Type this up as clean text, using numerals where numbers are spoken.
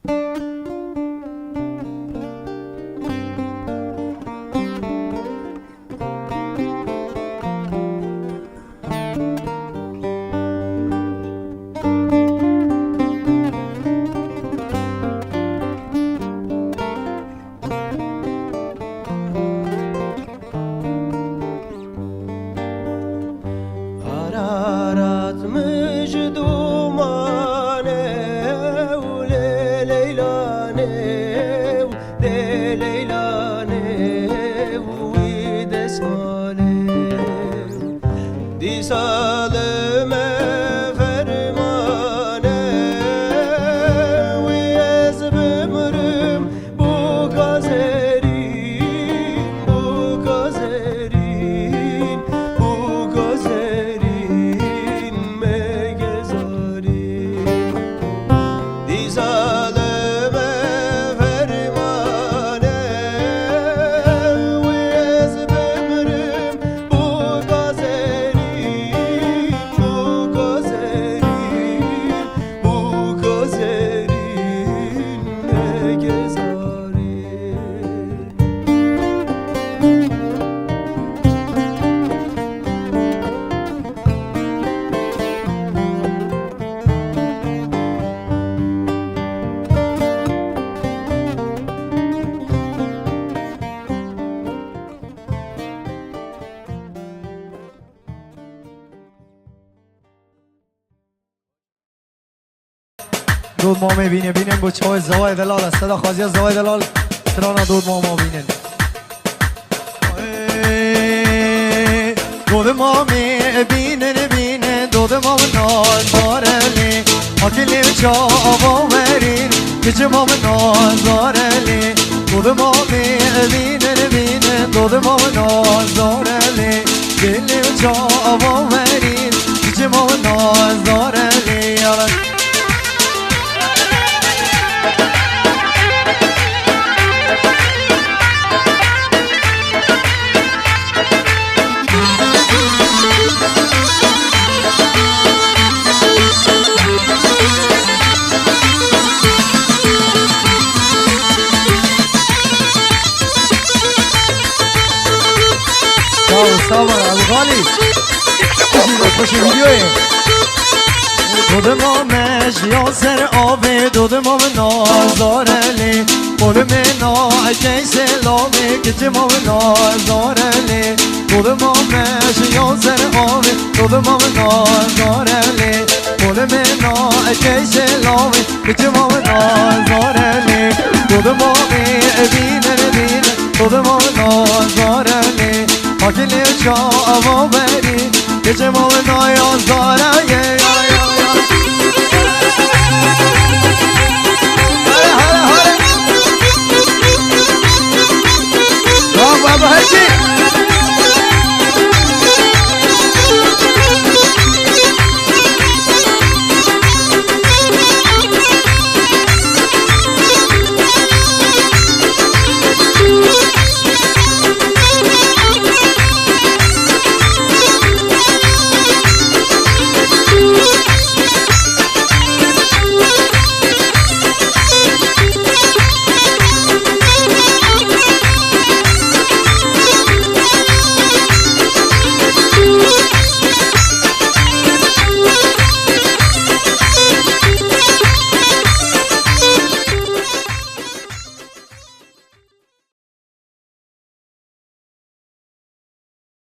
دود ما میبینیم با چای زوای دلال صدا خازی زوای دلال ترانا دود ما بینیم دود ما میبینیم دود ما نازارلی آکلی چا آورین کچه ما نازارلی دود ما میبینیم دود ما نازارلی کلی چا آورین کچه ما نازارلی سلام ابو غالي خوشی ویدیوی دود ما مشیا سر آبه دود ما نازارلی قول منا اکی سلامی کچه ما نازارلی دود ما مشیا سر آبه دود ما نازارلی قول منا اکی سلامی کچه ما نازارلی دود ما بینه دود ما نازارلی آکلی چا آوا بری کچه ما نایازدار